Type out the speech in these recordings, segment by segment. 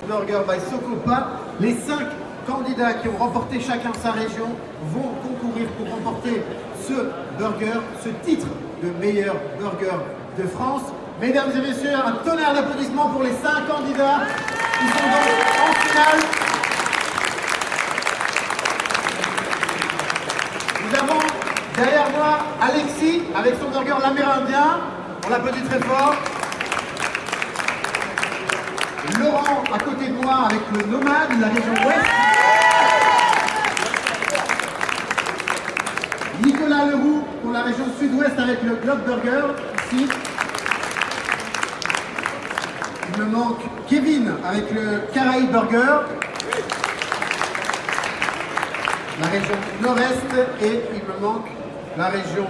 Burger by Socopa. Les 5 candidats qui ont remporté chacun sa région vont concourir pour remporter ce burger, ce titre de meilleur burger de France. Mesdames et messieurs, un tonnerre d'applaudissements pour les 5 candidats qui sont donc en finale. Nous avons derrière moi Alexis avec son burger l'Amérindien. On l'applaudit très fort. Laurent à côté de moi avec le Nomade de la région ouest. Nicolas Leroux pour la région sud-ouest avec le Globe Burger, ici. Il me manque Kevin avec le Caraïbe Burger. La région nord-est et il me manque la région...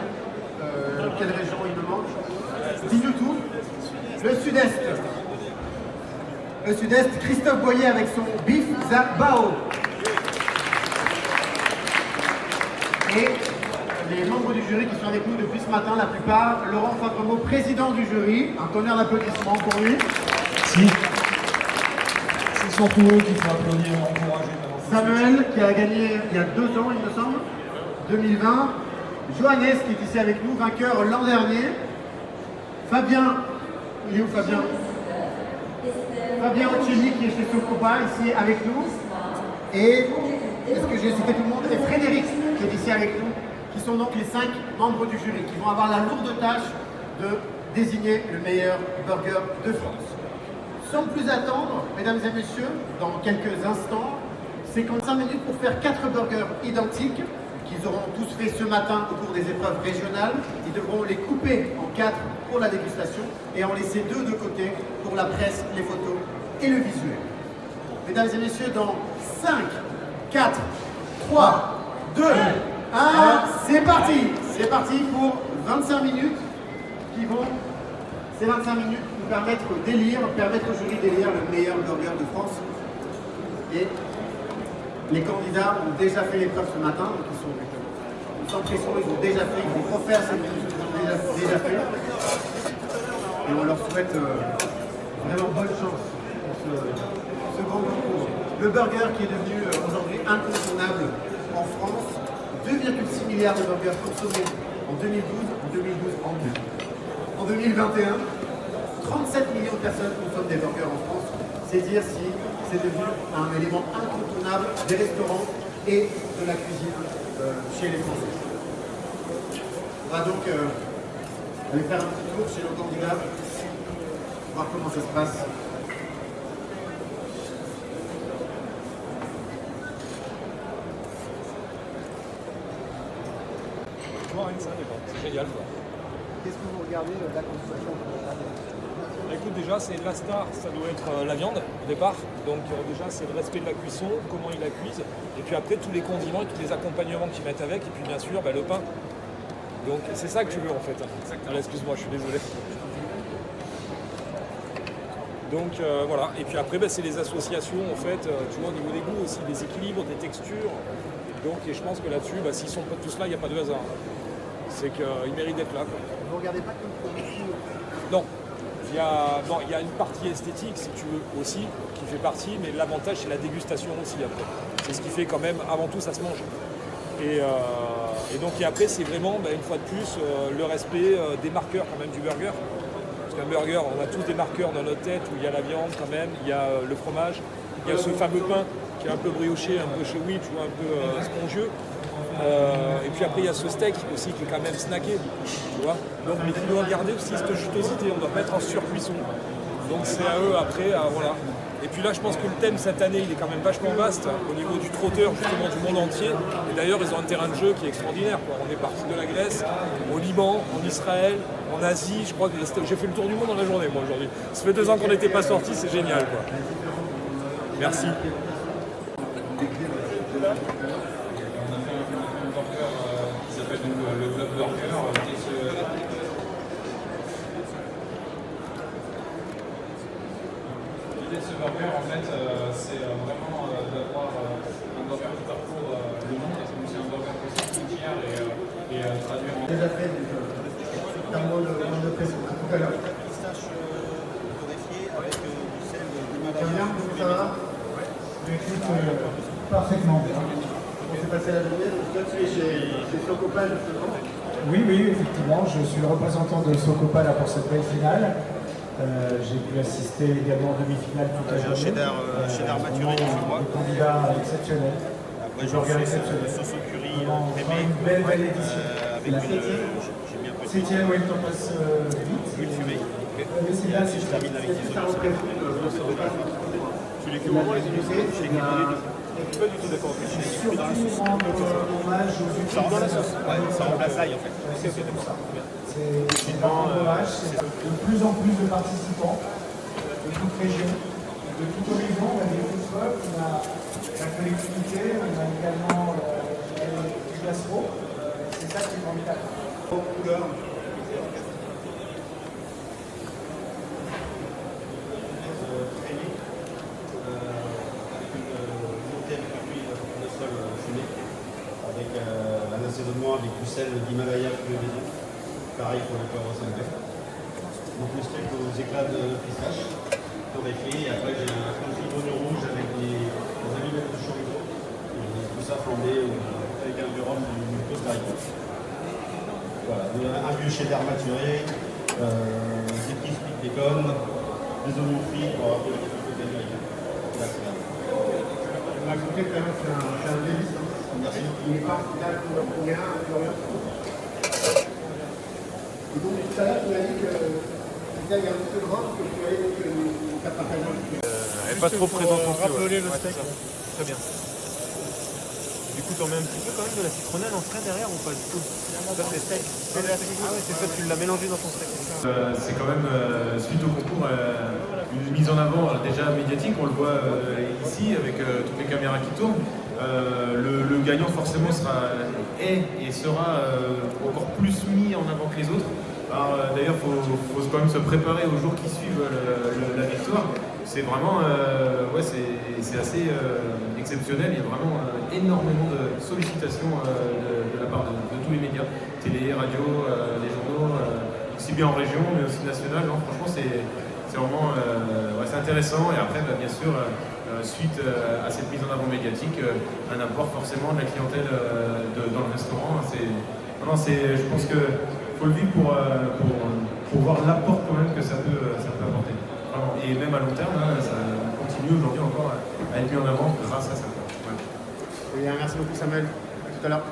quelle région il me manque? Dis-nous tout. Le sud-est. Le sud-est, Christophe Boyer avec son Beef Zabao. Et les membres du jury qui sont avec nous depuis ce matin, la plupart, Laurent Favremo, président du jury. Un tonnerre d'applaudissements pour lui. Si. C'est surtout eux qu'il faut applaudir et encourager. Samuel qui a gagné il y a 2 ans, il me semble, 2020. Johannes qui est ici avec nous, vainqueur l'an dernier. Fabien, il est où Fabien? Fabien Occhini qui est chez Socopa, ici avec nous. Et, est-ce que j'ai cité tout le monde? Et Frédéric qui est ici avec nous, qui sont donc les 5 membres du jury, qui vont avoir la lourde tâche de désigner le meilleur burger de France. Sans plus attendre, mesdames et messieurs, dans quelques instants, c'est 45 minutes pour faire 4 burgers identiques, qu'ils auront tous fait ce matin au cours des épreuves régionales. Ils devront les couper en 4 pour la dégustation et en laisser 2 de côté pour la presse, les photos et le visuel. Mesdames et messieurs, dans 5, 4, 3, 2, 1, c'est parti! C'est parti pour 25 minutes qui vont, ces 25 minutes, nous permettre d'élire, permettre au jury d'élire le meilleur burger de France. Et les candidats ont déjà fait l'épreuve ce matin, donc ils sont sans pression, ils ont déjà fait, ils vont refaire cette minute qu'ils ont déjà fait. Et on leur souhaite vraiment bonne chance pour ce grand concours. Le burger qui est devenu aujourd'hui incontournable en France, 2,6 milliards de burgers consommés en 2012, en 2021, 37 millions de personnes consomment des burgers en France. C'est dire si c'est devenu un élément incontournable des restaurants et de la cuisine chez les Français. On va donc aller faire un petit tour chez nos candidats, voir comment ça se passe. C'est génial quoi. Qu'est-ce que vous regardez de la consommation? Écoute, déjà, c'est la star, ça doit être la viande au départ. Donc déjà, c'est le respect de la cuisson, comment ils la cuisent. Et puis après, tous les condiments et tous les accompagnements qu'ils mettent avec. Et puis bien sûr, le pain. Donc c'est ça que tu veux en fait. Alors, excuse-moi, je suis désolé. Donc voilà. Et puis après, c'est les associations en fait, tu vois, au niveau des goûts aussi, des équilibres, des textures. Donc et je pense que là-dessus, s'ils sont pas tous là, il n'y a pas de hasard. C'est qu'ils méritent d'être là. Quoi. Vous ne regardez pas comme produit? Non. Il y a une partie esthétique, si tu veux, aussi, qui fait partie, mais l'avantage, c'est la dégustation aussi, après. C'est ce qui fait quand même, avant tout, ça se mange. Et donc, et après, c'est vraiment, une fois de plus, le respect des marqueurs, quand même, du burger. Parce qu'un burger, on a tous des marqueurs dans notre tête, où il y a la viande, quand même, il y a le fromage, il y a ce fameux pain, qui est un peu brioché, un peu chewy, tu vois, un peu spongieux. Et puis après il y a ce steak aussi qui est quand même snacké, tu vois. Donc mais tu dois garder aussi cette jutosité, on ne doit pas être en surcuisson. Donc c'est à eux après, voilà. Et puis là je pense que le thème cette année il est quand même vachement vaste au niveau du trotteur justement du monde entier. Et d'ailleurs ils ont un terrain de jeu qui est extraordinaire, quoi. On est parti de la Grèce, au Liban, en Israël, en Asie, je crois que j'ai fait le tour du monde dans la journée moi aujourd'hui. Ça fait 2 ans qu'on n'était pas sortis, c'est génial quoi. Merci. Le Globe Burger. L'idée de ce burger, en fait, c'est vraiment d'avoir un burger qui parcourt le monde, parce que c'est un burger qui frontière et traduire en... Déjà fait, un mot de pression tout à l'heure. Pistache torréfiée avec du sel Parfaitement bien. On s'est passé la journée, donc toi tu es chez Socopa justement. Oui, effectivement, je suis le représentant de Socopa là pour cette belle finale. J'ai pu assister également en demi-finale toute la journée. Cheddar maturé du mois. Des candidats exceptionnels. Après, je regarde sauce au curry crémé. Une belle édition. Avec La une. J'ai bien petit. septième, oui, le temps passe vite. Huile fumée. Mais c'est là, c'est Je termine avec des Ça olives. représente Tu les cuis au moment les olives. Je les cuis pas du tout. Je suis pas du tout d'accord. Je les cuis dans la sauce. hommage aux Ça rentre dans la sauce. Ouais, ça remplace l'ail en fait. C'est ça. C'est un hommage, c'est de plus en plus de participants de toute région, de toute horizon. On a des food trucks, on a la collectivité, on a également du gastro. C'est ça qui est formidable. couleur. Avec un assaisonnement avec du sel d'Himalaya plus maison. Pareil pour le poivre sanglé. Donc le steak aux éclats de pistache torréfié. Et après j'ai un confit d'oignon rouge avec des allumettes de chorizo. Et tout ça flambé avec un du rhum du Costa Rica. Voilà, un vieux cheddar maturé, des crispy de bacon, des oignons frits pour avoir de la qualité américaine. Là c'est là. On a goûté quand même, c'est un délice. Hein. Merci. Il n'est pas final pour rien, Florian. Et donc tout à l'heure, tu m'as dit que il y a un petit peu de gras, parce que tu avais donc une carte à faire. Elle n'est pas trop présente non plus. Rappeler le steak. Très bien. Du coup, tu en mets un petit peu quand même de la citronnelle en frais derrière ou pas du tout? Ça, c'est steak. Ah ouais, c'est ça, tu l'as mélangé dans ton steak. C'est quand même, suite au concours, une mise en avant déjà médiatique, on le voit ici avec toutes les caméras qui tournent. Le gagnant forcément sera encore plus mis en avant que les autres. D'ailleurs, il faut quand même se préparer aux jours qui suivent la victoire. C'est vraiment c'est assez exceptionnel. Il y a vraiment énormément de sollicitations de la part de tous les médias, télé, radio, les journaux, aussi bien en région mais aussi national. Non, franchement, c'est vraiment c'est intéressant. Et après, bien sûr, suite à cette mise en avant médiatique, un apport forcément de la clientèle dans le restaurant. Je pense qu'il faut le vivre pour voir l'apport quand même que ça peut apporter. Vraiment. Et même à long terme, ça continue aujourd'hui encore à être mis en avant grâce à ça. Ouais. Et merci beaucoup Samuel, à tout à l'heure.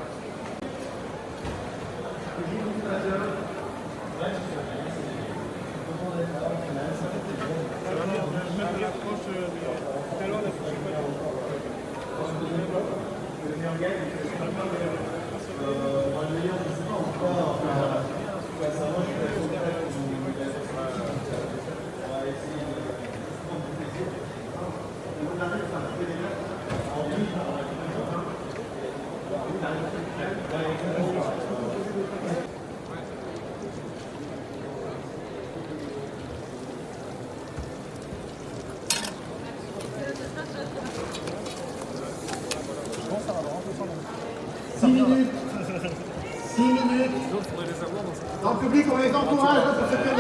En public, on les encourage pour se faire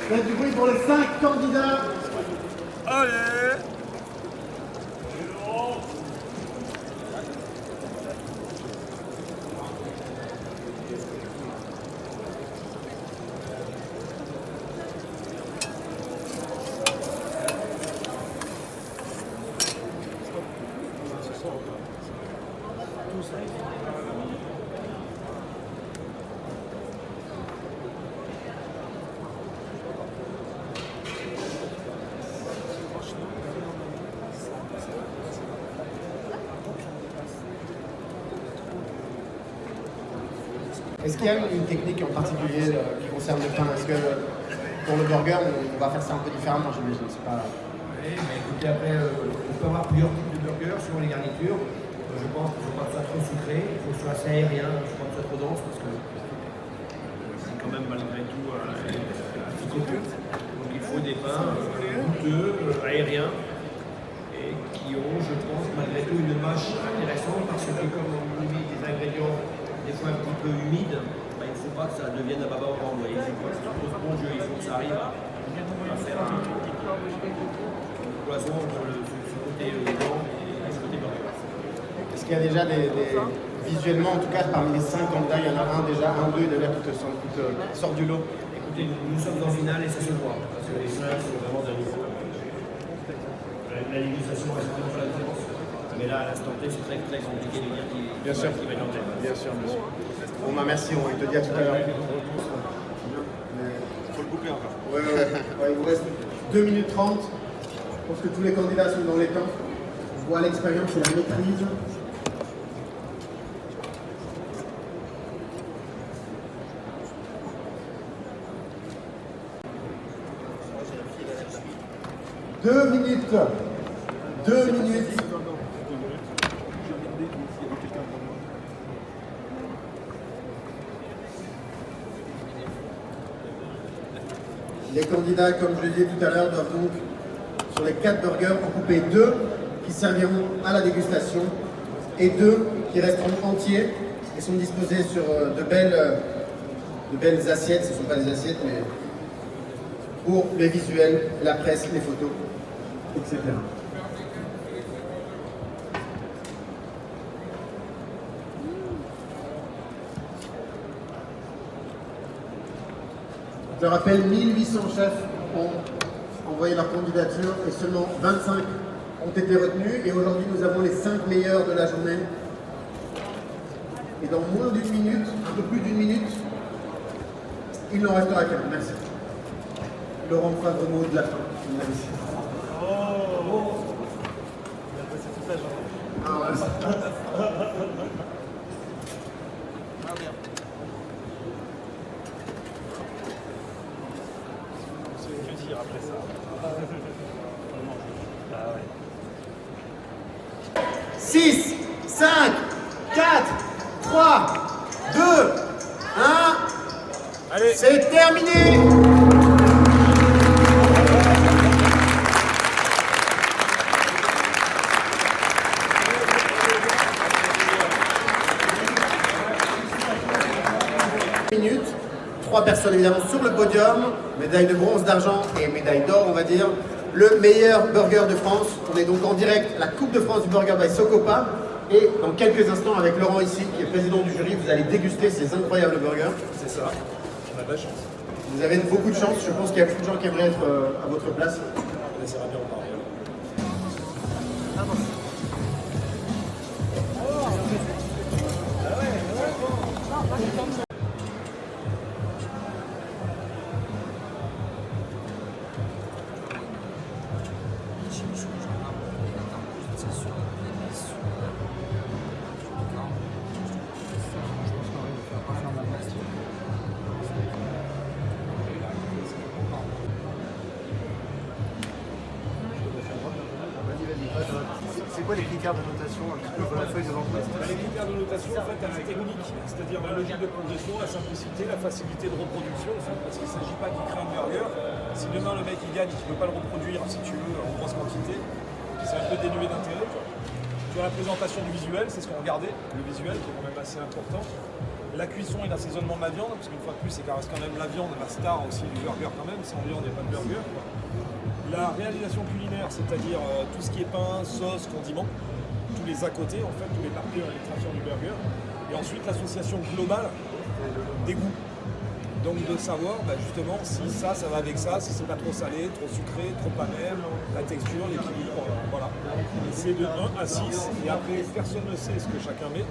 faites du bruit pour les 5 candidats. Allez! Est-ce qu'il y a une technique en particulier qui concerne le pain? Est-ce que pour le burger, on va faire ça un peu différemment, j'imagine? C'est pas... Oui, mais écoutez, après, on peut avoir plusieurs types de burgers suivant les garnitures. Je pense qu'il ne faut pas que ça soit trop sucré, il faut que ce soit assez aérien, il ne faut pas que ce soit trop dense parce que c'est quand même malgré tout assez copieux. Donc il faut des pains goûteux, aériens et qui ont, je pense, malgré tout une mâche intéressante parce que comme on dit des ingrédients des fois un petit peu humides, il ne faut pas que ça devienne un baba orange. Il faut que ça pose bon jeu, il faut que ça arrive à faire un cloison entre ce côté qu'il y a déjà visuellement, en tout cas parmi les 5 candidats, il y en a un déjà, un, deux d'ailleurs qui sort du lot. Écoutez, nous sommes en finale et ça se voit. Parce que les 5 sont vraiment d'un niveau. La négociation reste toujours la différence. Mais là, à l'instant T, c'est très très compliqué de dire qui va être en tête. Bien sûr, bien sûr. Bon, bah merci, on te dit à tout à l'heure. Il faut le couper encore. Ouais, il vous reste 2 minutes 30. Je pense que tous les candidats sont dans les temps. On voit l'expérience et la maîtrise. Deux minutes. 2 minutes. Les candidats, comme je l'ai dit tout à l'heure, doivent donc, sur les 4 burgers, en couper 2 qui serviront à la dégustation et 2 qui resteront entiers et sont disposés sur de belles assiettes. Ce ne sont pas des assiettes, mais pour les visuels, la presse, les photos, etc. Je rappelle, 1800 chefs ont envoyé leur candidature et seulement 25 ont été retenus. Et aujourd'hui, nous avons les 5 meilleurs de la journée. Et dans moins d'une minute, un peu plus d'une minute, il n'en restera qu'un. Merci. Laurent Favremont de la fin. Merci. Après ça. 6, 5, 4, 3, 2, 1. Allez. C'est terminé. Minutes. 3 personnes évidemment sur le podium, médaille de bronze, d'argent et médaille d'or, on va dire. Le meilleur burger de France. On est donc en direct à la Coupe de France du Burger by Socopa. Et dans quelques instants, avec Laurent ici, qui est président du jury, vous allez déguster ces incroyables burgers. C'est ça. On a de la chance. Vous avez beaucoup de chance. Je pense qu'il y a beaucoup de gens qui aimeraient être à votre place. On essaiera bien en parler. C'est quoi les critères de notation un petit peu sur la feuille de l'entreprise? Les critères de notation, en fait, la technique, c'est-à-dire la logique de progression, la simplicité, la facilité de reproduction, en fait, parce qu'il ne s'agit pas qu'il crée un burger. Si demain le mec il gagne, il ne peut pas le reproduire, si tu veux, en grosse quantité, c'est un peu dénué d'intérêt. Tu as la présentation du visuel, c'est ce qu'on regardait, le visuel qui est quand même assez important. La cuisson et l'assaisonnement de la viande, parce qu'une fois de plus, c'est reste quand même la viande, la star aussi du burger quand même, sans viande, il n'y a pas de burger. La réalisation culinaire, c'est-à-dire tout ce qui est pain, sauce, condiments, tous les à côté, en fait, tous les marqueurs et les traceurs du burger. Et ensuite, l'association globale des goûts. Donc de savoir justement si ça va avec ça, si c'est pas trop salé, trop sucré, trop amer, la texture, l'équilibre, voilà. Et c'est de 1 à 6, et après, personne ne sait ce que chacun met.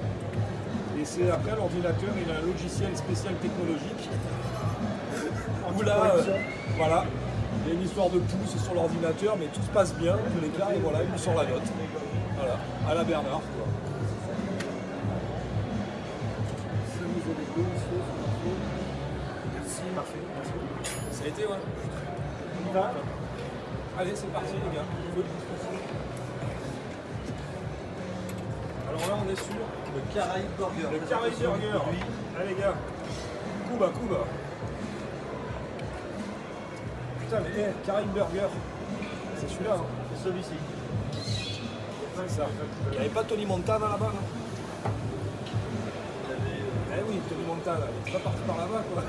Et c'est après l'ordinateur, il a un logiciel spécial technologique. Où là, voilà. Il y a une histoire de pouce sur l'ordinateur, mais tout se passe bien, tous les cas, et voilà, il nous sort la note. Voilà, à la Bernard, quoi. Merci, parfait. Ça a été, ouais. On y va. Allez, c'est parti, les gars. Alors là, on est sur Le Caraïbe Burger. le Caraïbe Burger. Allez, les gars. Cuba. Putain, mais Caraïbe Burger, c'est celui-là, hein. C'est celui-ci. C'est ça. Il n'y avait pas Tony Montana là-bas, non? Eh oui, Tony Montana, il est pas parti par là-bas, quoi.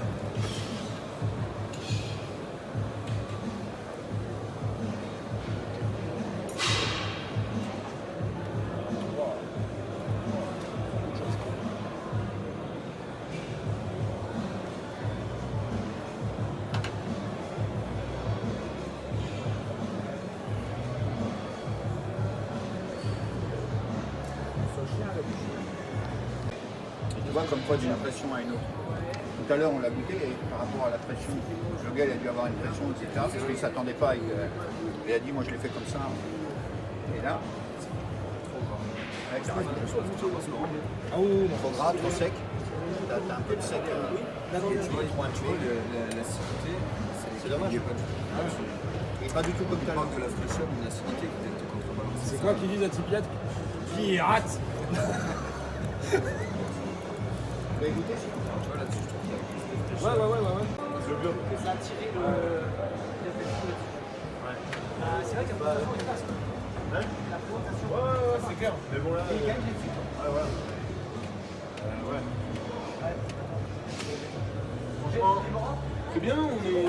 vois comme quoi d'une impression à une autre. Tout à l'heure, on l'a goûté et par rapport à la pression, le gars il a dû avoir une pression, etc. Parce qu'il ne s'attendait pas. Il a dit, moi je l'ai fait comme ça. Et là, avec la récupération, ah oui, trop gras, trop sec. T'as un peu de sec. Tu vois, l'acidité, c'est dommage. Il n'est pas du tout comme ça. Il manque de la fraîcheur, une acidité qui peut être contrebalancée. C'est quoi qui dit la tipiate? Pirate. Vous avez goûté ça? Tu vois, là-dessus, je trouve qu'il y a plus de fraîcheur. Ouais. Ça a tiré le. C'est vrai qu'il y a pas de passe. La présentation. Ouais, c'est clair. Mais bon, là. Et quand même, j'ai fait. Ouais. Franchement, C'est bien, on est.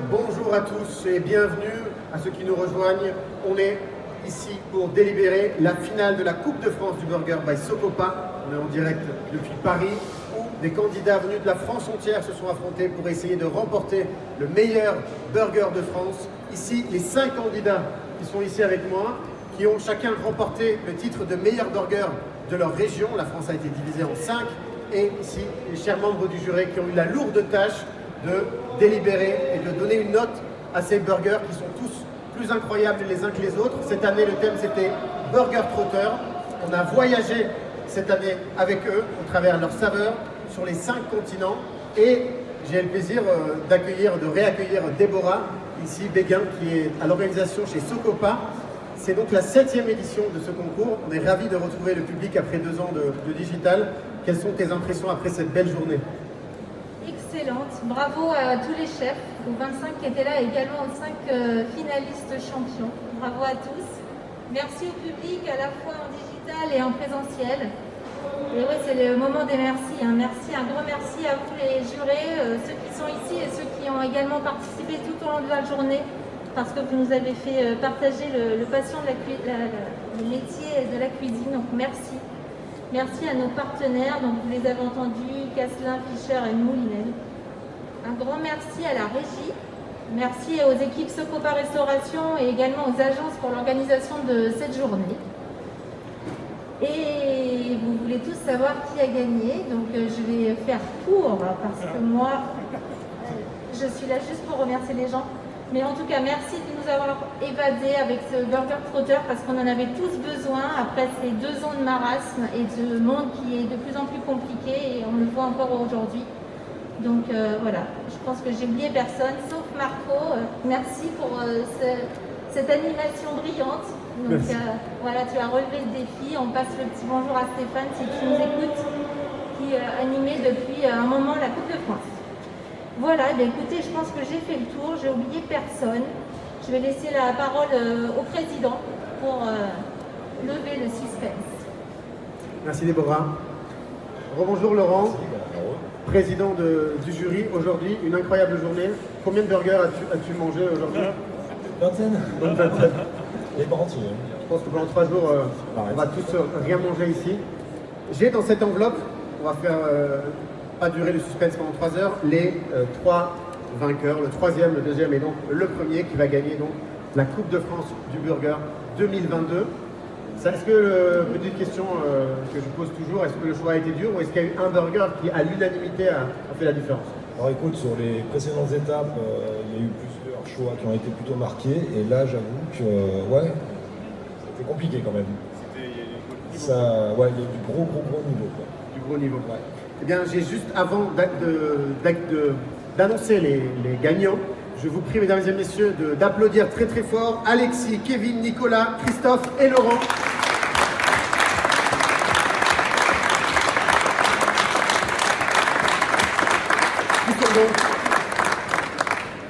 Bonjour à tous et bienvenue à ceux qui nous rejoignent. On est ici pour délibérer la finale de la Coupe de France du Burger by Socopa. On est en direct depuis Paris où des candidats venus de la France entière se sont affrontés pour essayer de remporter le meilleur burger de France. Ici, les 5 candidats qui sont ici avec moi, qui ont chacun remporté le titre de meilleur burger de leur région. La France a été divisée en 5. Et ici, les chers membres du jury qui ont eu la lourde tâche de délibérer et de donner une note à ces burgers qui sont tous plus incroyables les uns que les autres. Cette année, le thème c'était Burger Trotter. On a voyagé cette année avec eux au travers leurs saveurs sur les 5 continents. Et j'ai le plaisir de réaccueillir Déborah, ici Béguin, qui est à l'organisation chez Socopa. C'est donc la 7e édition de ce concours. On est ravis de retrouver le public après 2 ans de digital. Quelles sont tes impressions après cette belle journée? Excellente. Bravo à tous les chefs, aux 25 qui étaient là et également aux 5 finalistes champions. Bravo à tous. Merci au public à la fois en digital et en présentiel. Et ouais, c'est le moment des merci. Merci, un grand merci à vous les jurés, ceux qui sont ici et ceux qui ont également participé tout au long de la journée parce que vous nous avez fait partager le passion de le métier de la cuisine. Donc merci. Merci à nos partenaires, donc vous les avez entendus, Casselin, Fischer et Moulinel. Un grand merci à la régie. Merci aux équipes Socopa Restauration et également aux agences pour l'organisation de cette journée. Et vous voulez tous savoir qui a gagné, donc je vais faire court parce que moi, je suis là juste pour remercier les gens. Mais en tout cas, merci de nous avoir évadés avec ce Burger Trotter parce qu'on en avait tous besoin après ces 2 ans de marasme et de monde qui est de plus en plus compliqué et on le voit encore aujourd'hui. Donc voilà, je pense que j'ai oublié personne sauf Marco. Merci pour cette animation brillante. Donc voilà, tu as relevé le défi. On passe le petit bonjour à Stéphane si tu nous écoutes, qui animait depuis un moment la Coupe de France. Voilà, écoutez, je pense que j'ai fait le tour, j'ai oublié personne. Je vais laisser la parole au président pour lever le suspense. Merci Déborah. Rebonjour Laurent, président du jury. Aujourd'hui, une incroyable journée. Combien de burgers as-tu mangé aujourd'hui? Vingtaine. Une vingtaine. Les pas entiers. Je pense que pendant 3 jours, on va tous rien manger ici. J'ai dans cette enveloppe, on va faire pas durer le suspense pendant 3 heures, les 3 vainqueurs, le 3e, le 2e et donc le 1er qui va gagner donc la Coupe de France du Burger 2022. Est-ce que, petite question que je pose toujours, est-ce que le choix a été dur ou est-ce qu'il y a eu un burger qui à l'unanimité a fait la différence? Alors écoute, sur les précédentes étapes, il y a eu plusieurs choix qui ont été plutôt marqués et là j'avoue que ouais, c'était compliqué quand même. Ça, ouais, il y a eu du gros niveau. Quoi. Du gros niveau. Ouais. Eh bien, j'ai juste avant d'annoncer les gagnants, je vous prie, mesdames et messieurs, d'applaudir très très fort Alexis, Kevin, Nicolas, Christophe et Laurent.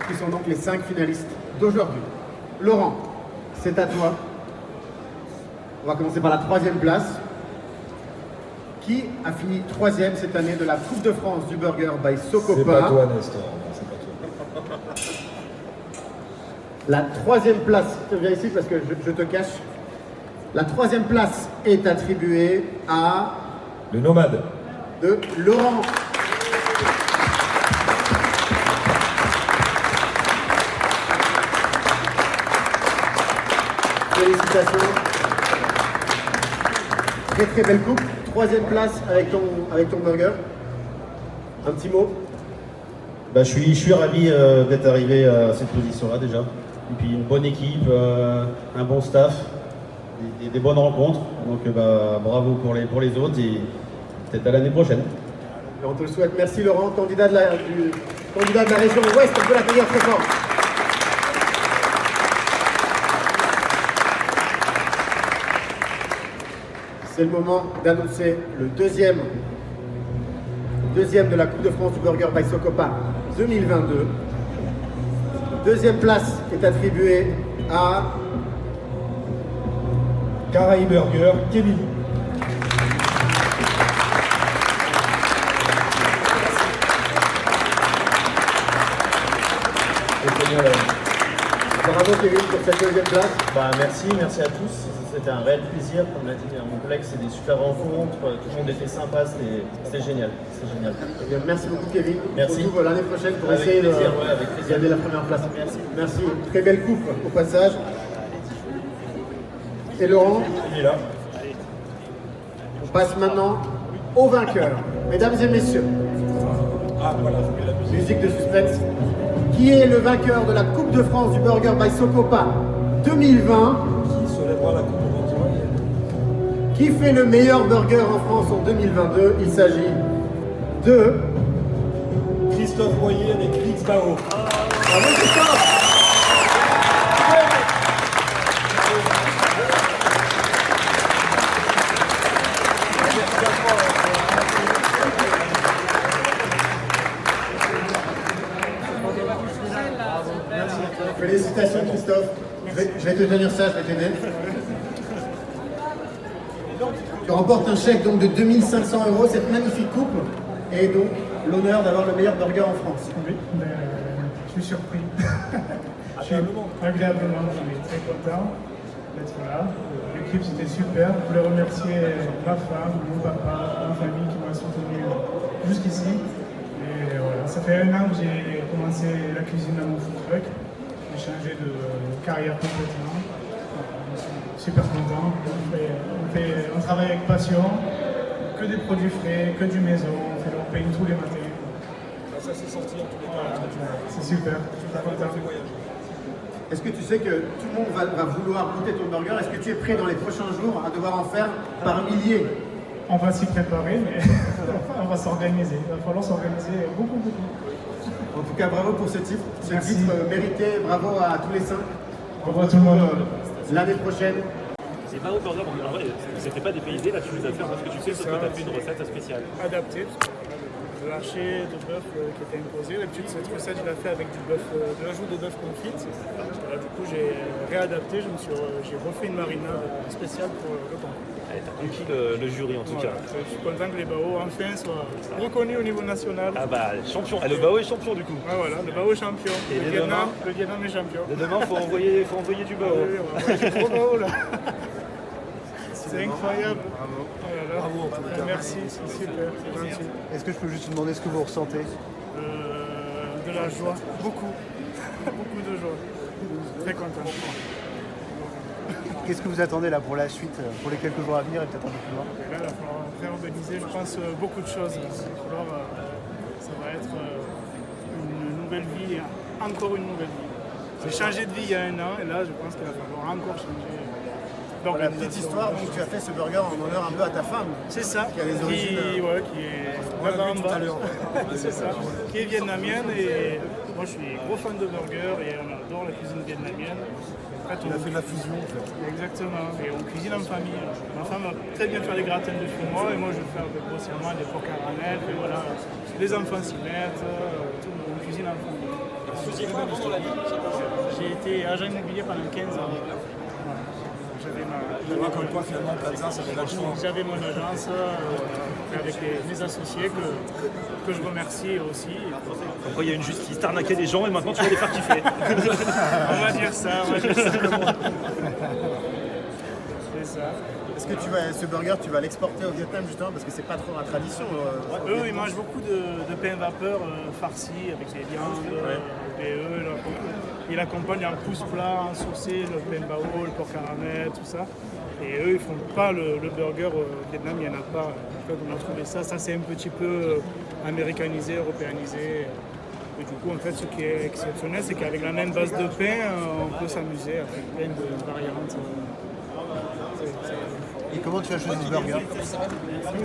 Qui sont donc les 5 finalistes d'aujourd'hui. Laurent, c'est à toi. On va commencer par la 3e place. Qui a fini 3e cette année de la Coupe de France du Burger by Socopa? C'est pas toi, Nestor. C'est pas toi. La 3e place, viens ici parce que je te cache. La 3e place est attribuée à... Le Nomade. De Laurent. Félicitations. très belle coupe. 3e place avec ton burger. Un petit mot. Bah, je suis ravi d'être arrivé à cette position-là déjà. Et puis une bonne équipe, un bon staff, des bonnes rencontres. Donc bravo pour les autres et peut-être à l'année prochaine. Et on te le souhaite. Merci Laurent, candidat de la région Ouest. On peut l'accueillir très fort. C'est le moment d'annoncer le deuxième de la Coupe de France du Burger by Socopa 2022. Deuxième place est attribuée à Caraï Burger, Kevin. Bravo Kevin pour cette deuxième place. Merci à tous. C'était un réel plaisir, comme l'a dit mon collègue, c'est des super rencontres, tout le monde était sympa, c'était génial. Eh bien, merci beaucoup Kevin. Merci. On se retrouve l'année prochaine pour Avec essayer plaisir, de gagner la première place. Merci. Très belle coupe au passage. Et Laurent, Il est là. on passe maintenant au vainqueur. Mesdames et messieurs, musique de suspense. Qui est le vainqueur de la Coupe de France du Burger by Socopa 2020? Qui se lèvera la coupe au ventre? Qui fait le meilleur burger en France en 2022? Il s'agit de Christophe Boyer avec Rix Bao. Bravo Christophe. Félicitations Christophe. Je vais te tenir ça, je vais t'aider. Tu remportes un chèque donc de 2500 €, cette magnifique coupe, et donc l'honneur d'avoir le meilleur burger en France. Oui, je suis surpris. Agréablement, je suis très content d'être là. L'équipe c'était super. Je voulais remercier ma femme, mon papa, ma famille qui m'a soutenu jusqu'ici. Et voilà, ça fait 1 an que j'ai commencé la cuisine à mon food truck. J'ai changé de carrière complètement. Je suis super content. On travaille avec passion, que des produits frais, que du maison, on fait le pain tous les matins. Ça s'est sorti en tous les cas. C'est super, je suis content. Est-ce que tu sais que tout le monde va vouloir goûter ton burger? Est-ce que tu es prêt dans les prochains jours à devoir en faire par milliers? On va s'y préparer, mais on va s'organiser. Il va falloir s'organiser beaucoup. En tout cas, bravo pour ce titre. Ce titre mérité. Bravo à tous les 5. Bravo à tout le monde. L'année prochaine. C'est pas au burger, en vrai, c'était pas dépaysé, là tu nous as fait parce que tu sais, sauf que tu as fait une recette spéciale. Adapté. Le haché de bœuf qui était imposé. D'habitude, cette recette, je l'ai fait avec de l'ajout de bœuf confit. Du coup, j'ai réadapté. J'ai refait une marinade spéciale pour le concours. T'as conquis le jury en tout cas. Je suis content que les Bao enfin soient reconnus au niveau national. Ah bah, champion. Le Bao est champion du coup. Ah voilà, le Bao est champion. Et le Vietnam est champion. Dès demain, faut envoyer du Bao. Oui, on va envoyer trop Bao là. C'est incroyable. Bravo. Oh là là. Bravo en tout cas. Merci, c'est super, c'est gentil. Est-ce que je peux juste vous demander ce que vous ressentez? De la joie, beaucoup. Beaucoup de joie. Très content. Qu'est-ce que vous attendez là pour la suite, pour les quelques jours à venir et peut-être un peu plus loin? Et là, il va falloir réorganiser, je pense, beaucoup de choses. Ça va être une nouvelle vie, encore une nouvelle vie. J'ai changé de vie il y a 1 an et là, je pense qu'il va falloir encore changer. Donc, la petite histoire, donc tu as fait ce burger en honneur un peu à ta femme. C'est ça. Qui a les origines. Qui est là-bas en bas. C'est ça. Qui est vietnamienne et moi je suis gros fan de burger et on adore la cuisine vietnamienne. En fait, on a fait de la fusion en fait. Exactement. Et on cuisine en famille. Ma femme va très bien faire les gratins de fumoi et moi je vais faire grossièrement des porcs caramel. Et voilà, les enfants s'y mettent. On cuisine en famille. J'ai été agent immobilier pendant 15 ans. J'avais mon agence avec mes associés que je remercie aussi. Après, il y a une justice, t'arnaquais des gens et maintenant tu vas les faire kiffer. On va dire ça. C'est ça. Est-ce que ce burger, tu vas l'exporter au Vietnam justement parce que c'est pas trop la tradition? Eux, ils mangent beaucoup de pain vapeur farci avec des viandes, des œufs. Ils accompagnent en pouce plat, en saucé, le pain bao, le porc caramel, tout ça. Et eux, ils font pas le burger au Vietnam, il n'y en a pas. En fait, on a trouvé ça. Ça, c'est un petit peu américanisé, européanisé. Et du coup, en fait, ce qui est exceptionnel, c'est qu'avec la même base de pain, on peut s'amuser avec plein de variantes. Et comment tu as choisi ce burger?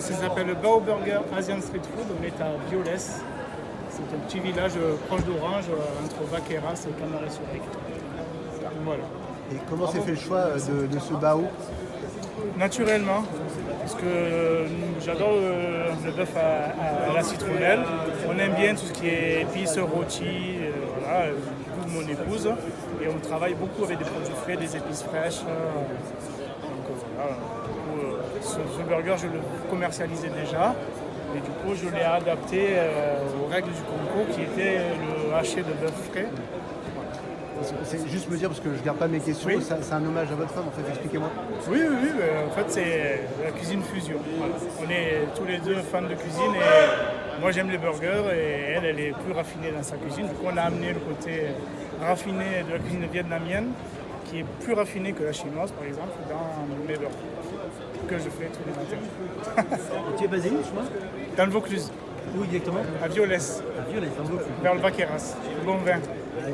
Ça s'appelle le Bao Burger Asian Street Food. On est à Violes. C'est un petit village proche d'Orange, entre Vaqueras et Camaret-sur-Ec. Voilà. Et comment s'est fait le choix de ce bao? Naturellement, parce que j'adore le bœuf à la citronnelle. On aime bien tout ce qui est épices, rôtis, voilà, mon épouse. Et on travaille beaucoup avec des produits frais, des épices fraîches. Donc voilà. Ce burger, je le commercialisais déjà. Et du coup, je l'ai adapté aux règles du concours qui était le haché de bœuf frais. C'est juste me dire, parce que je ne garde pas mes questions, Oui. c'est un hommage à votre femme, en fait, expliquez-moi. Oui, en fait c'est la cuisine fusion. Voilà. On est tous les deux fans de cuisine et moi j'aime les burgers et elle est plus raffinée dans sa cuisine. Du coup on a amené le côté raffiné de la cuisine vietnamienne qui est plus raffiné que la chinoise par exemple dans mes burgers que je fais tous les matins. Et tu es basé où, je crois? Dans le Vaucluse. Où exactement? À Violes. À Violes, dans le Vaucluse. Vers le Vaqueras. Bon vin. Ouais.